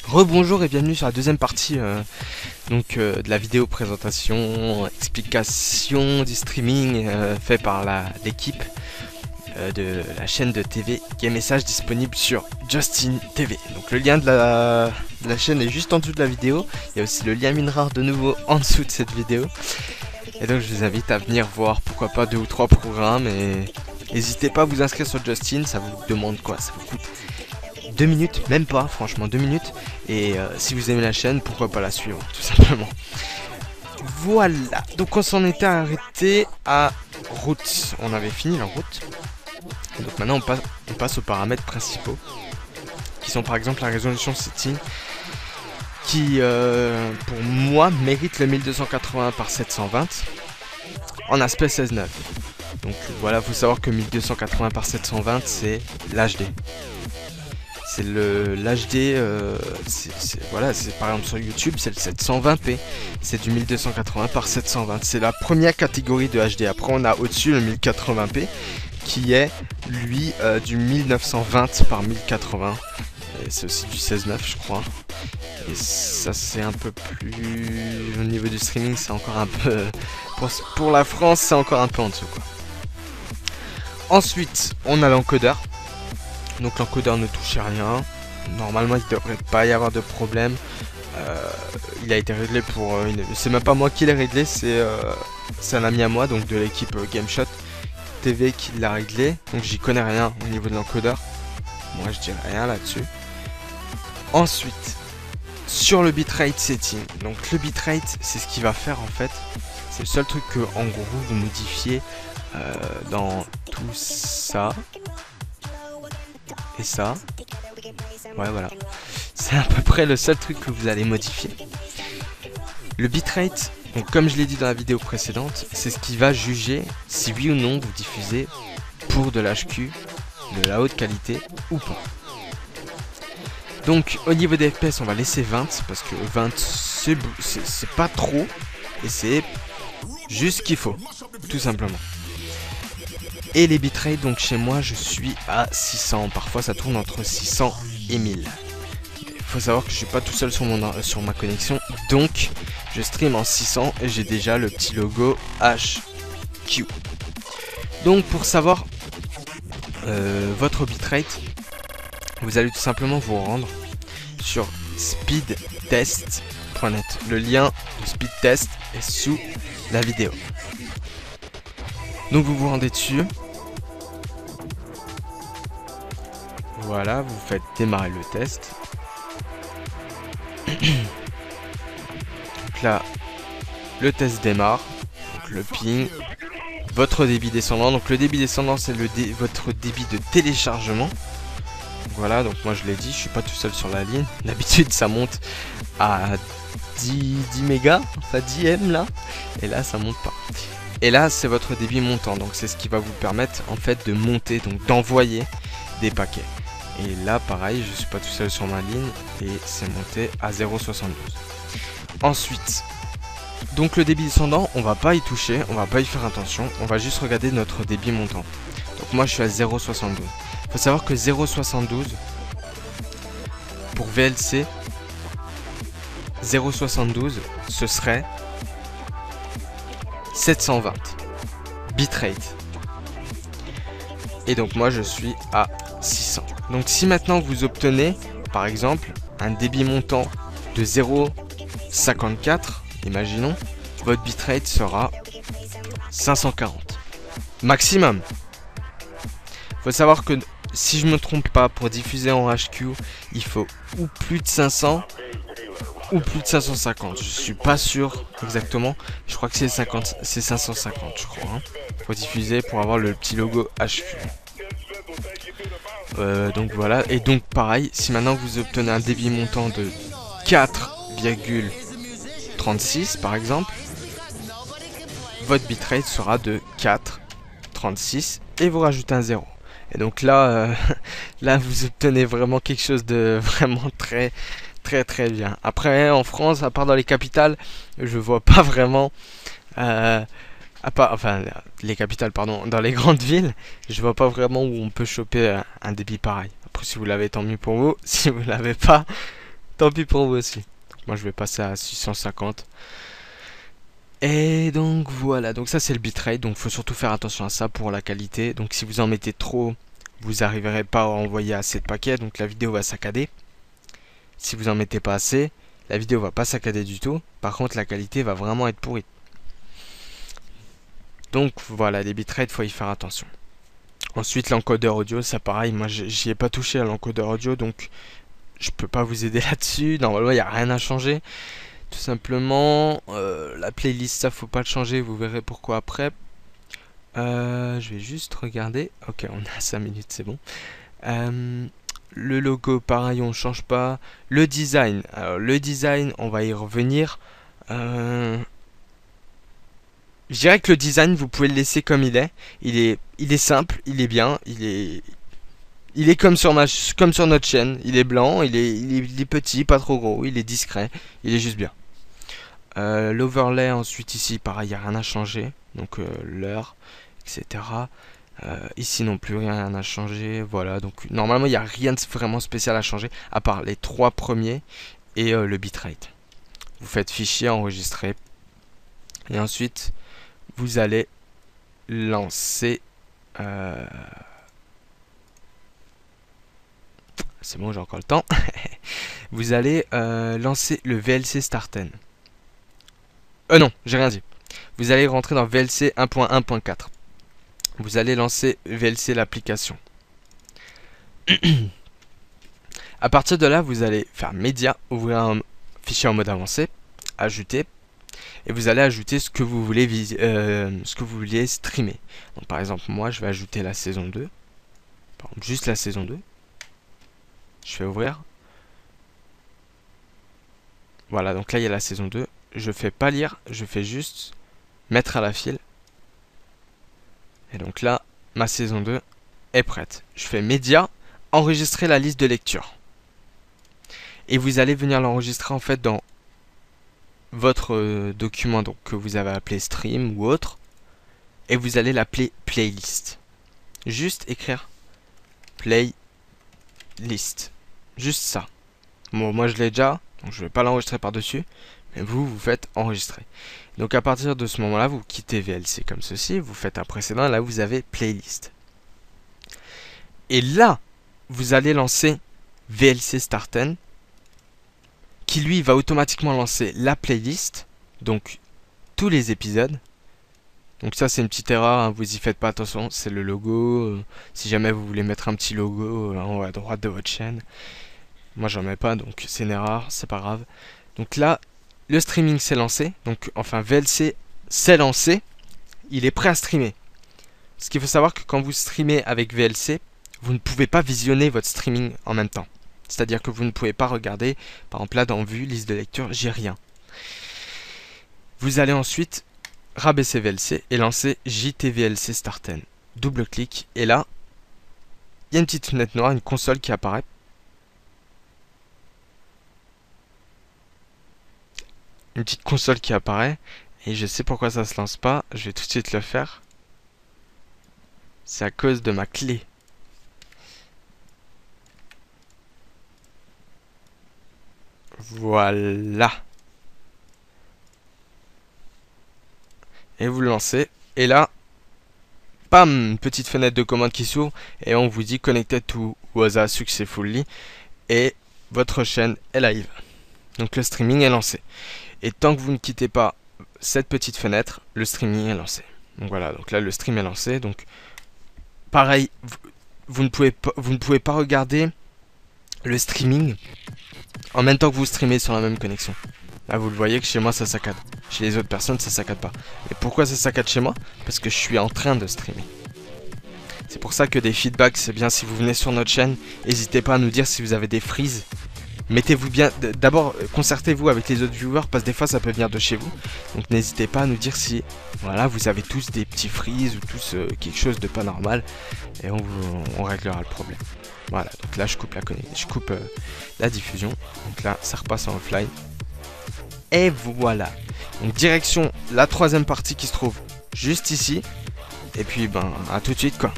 Rebonjour et bienvenue sur la deuxième partie de la vidéo présentation, explication du streaming fait par l'équipe de la chaîne de TV Game Message disponible sur Justin TV. Donc le lien de la chaîne est juste en dessous de la vidéo. Il y a aussi le lien Minrare de nouveau en dessous de cette vidéo. Et donc je vous invite à venir voir pourquoi pas 2 ou 3 programmes et n'hésitez pas à vous inscrire sur Justin, ça vous demande quoi? Ça vous coûte 2 minutes, même pas, franchement 2 minutes. Et si vous aimez la chaîne, pourquoi pas la suivre, tout simplement. Voilà, donc on s'en était arrêté à route. On avait fini la route. Donc maintenant on passe aux paramètres principaux. Qui sont par exemple la résolution setting. Qui pour moi mérite le 1280 par 720 en aspect 16:9. Donc voilà, faut savoir que 1280 par 720 c'est l'HD. C'est l'HD, voilà, c'est par exemple sur YouTube, c'est le 720p, c'est du 1280 par 720, c'est la première catégorie de HD. Après on a au-dessus le 1080p qui est lui du 1920 par 1080, et c'est aussi du 16:9 je crois. Et ça c'est un peu plus, au niveau du streaming c'est encore un peu, pour la France c'est encore un peu en dessous quoi. Ensuite on a l'encodeur. Donc l'encodeur ne touche à rien. Normalement il ne devrait pas y avoir de problème. Il a été réglé pour c'est même pas moi qui l'ai réglé, c'est un ami à moi, donc de l'équipe GameShot TV qui l'a réglé. Donc j'y connais rien au niveau de l'encodeur. Moi je dirais rien là-dessus. Ensuite, sur le bitrate setting. Donc le bitrate c'est ce qui va faire en fait. C'est le seul truc que en gros vous modifiez dans tout ça. Et ça, ouais voilà, c'est à peu près le seul truc que vous allez modifier. Le bitrate, donc comme je l'ai dit dans la vidéo précédente, c'est ce qui va juger si oui ou non vous diffusez pour de l'HQ, de la haute qualité ou pas. Donc au niveau des FPS on va laisser 20 parce que 20 c'est pas trop et c'est juste ce qu'il faut, tout simplement. Et les bitrates, donc chez moi je suis à 600, parfois ça tourne entre 600 et 1000. Il faut savoir que je suis pas tout seul sur ma connexion, donc je stream en 600 et j'ai déjà le petit logo HQ. Donc pour savoir votre bitrate, vous allez tout simplement vous rendre sur speedtest.net. Le lien de speedtest est sous la vidéo. Donc vous vous rendez dessus. Voilà, vous faites démarrer le test. Donc là, le test démarre. Donc le ping. Votre débit descendant. Donc le débit descendant, c'est votre débit de téléchargement. Voilà, donc moi je l'ai dit, je suis pas tout seul sur la ligne. D'habitude ça monte à 10 mégas, enfin 10 M là. Et là ça monte pas. Et là c'est votre débit montant, donc c'est ce qui va vous permettre en fait de monter, donc d'envoyer des paquets. Et là pareil, je suis pas tout seul sur ma ligne et c'est monté à 0,72. Ensuite, donc le débit descendant, on va pas y toucher, on va pas y faire attention, on va juste regarder notre débit montant. Donc moi je suis à 0,72. Faut savoir que 0,72 pour VLC, 0,72 ce serait 720 bitrate. Et donc moi je suis à 600. Donc si maintenant vous obtenez par exemple un débit montant de 0,54, imaginons, votre bitrate sera 540 maximum. Faut savoir que si je me trompe pas, pour diffuser en HQ il faut ou plus de 500 ou plus de 550, je suis pas sûr exactement, je crois que c'est 550 je crois, hein. Faut diffuser pour avoir le petit logo HQ. Donc voilà, et donc pareil, si maintenant vous obtenez un débit montant de 4,36 par exemple, votre bitrate sera de 4,36 et vous rajoutez un 0. Et donc là, là vous obtenez vraiment quelque chose de vraiment très bien. Après en France, à part dans les capitales, je vois pas vraiment enfin les capitales pardon, dans les grandes villes, je vois pas vraiment où on peut choper un débit pareil. Après si vous l'avez tant mieux pour vous, si vous l'avez pas, Tant pis pour vous aussi. Moi je vais passer à 650. Et donc voilà, donc ça c'est le bitrate, donc faut surtout faire attention à ça pour la qualité. Donc si vous en mettez trop, vous n'arriverez pas à envoyer assez de paquets, donc la vidéo va saccader. Si vous en mettez pas assez, la vidéo va pas saccader du tout. Par contre la qualité va vraiment être pourrie. Donc voilà, les bitrates, faut y faire attention. Ensuite l'encodeur audio, ça pareil, moi j'y ai pas touché à l'encodeur audio, donc je peux pas vous aider là-dessus. Normalement il n'y a rien à changer. Tout simplement, la playlist, ça faut pas le changer, vous verrez pourquoi après. Je vais juste regarder. Ok, on a 5 minutes, c'est bon. Le logo, pareil, on change pas. Le design, alors le design, on va y revenir. Je dirais que le design, vous pouvez le laisser comme il est. Il est simple, il est bien, il est comme sur notre chaîne. Il est blanc, il est petit, pas trop gros, il est discret, il est juste bien. L'overlay ensuite ici, pareil, il n'y a rien à changer. Donc l'heure, etc. Ici non plus, rien à changer. Voilà, donc normalement, il n'y a rien de vraiment spécial à changer, à part les 3 premiers et le bitrate. Vous faites fichier, enregistrer. Et ensuite, vous allez lancer... C'est bon, j'ai encore le temps. Vous allez lancer le VLC Starten. Non, j'ai rien dit. Vous allez rentrer dans VLC 1.1.4. Vous allez lancer VLC l'application. À partir de là, vous allez faire média, ouvrir un fichier en mode avancé, ajouter, et vous allez ajouter ce que vous voulez streamer. Donc, par exemple, moi, je vais ajouter la saison 2. Par exemple, juste la saison 2. Je fais ouvrir. Voilà, donc là, il y a la saison 2. Je fais pas lire, je fais juste mettre à la file. Et donc là, ma saison 2 est prête. Je fais média, enregistrer la liste de lecture. Et vous allez venir l'enregistrer en fait dans votre document donc, que vous avez appelé stream ou autre. Et vous allez l'appeler playlist. Juste écrire playlist. Juste ça. Bon, moi je l'ai déjà, donc je ne vais pas l'enregistrer par-dessus. Mais vous faites enregistrer. Donc à partir de ce moment-là, vous quittez VLC comme ceci, vous faites un précédent, là vous avez playlist. Et là, vous allez lancer VLC Starten, qui lui va automatiquement lancer la playlist, donc tous les épisodes. Donc ça c'est une petite erreur, hein, vous y faites pas attention, c'est le logo. Si jamais vous voulez mettre un petit logo en haut à droite de votre chaîne, moi j'en mets pas, donc c'est une erreur, c'est pas grave. Donc là, le streaming s'est lancé, donc enfin VLC s'est lancé, il est prêt à streamer. Ce qu'il faut savoir que quand vous streamez avec VLC, vous ne pouvez pas visionner votre streaming en même temps. C'est-à-dire que vous ne pouvez pas regarder, par exemple là dans vue, liste de lecture, j'ai rien. Vous allez ensuite rabaisser VLC et lancer JTVLC Starten. Double-clic et là, il y a une petite fenêtre noire, une console qui apparaît. Une petite console qui apparaît et je sais pourquoi ça se lance pas, je vais tout de suite le faire. C'est à cause de ma clé. Voilà. Et vous le lancez et là, pam, une petite fenêtre de commande qui s'ouvre et on vous dit connected to Waza successfully et votre chaîne est live. Donc le streaming est lancé. Et tant que vous ne quittez pas cette petite fenêtre, le streaming est lancé. Donc voilà, donc là le stream est lancé. Donc pareil, vous ne pouvez pas regarder le streaming en même temps que vous streamez sur la même connexion. Là vous le voyez que chez moi ça saccade. Chez les autres personnes ça saccade pas. Et pourquoi ça saccade chez moi? Parce que je suis en train de streamer. C'est pour ça que des feedbacks, c'est bien si vous venez sur notre chaîne. N'hésitez pas à nous dire si vous avez des freezes. Mettez-vous bien, d'abord concertez-vous avec les autres viewers parce que des fois ça peut venir de chez vous. Donc n'hésitez pas à nous dire si voilà, vous avez tous des petits freezes ou tous quelque chose de pas normal. Et on réglera le problème. Voilà, donc là je coupe la diffusion. Donc là ça repasse en offline. Et voilà. Donc direction la troisième partie qui se trouve juste ici. Et puis ben à tout de suite quoi.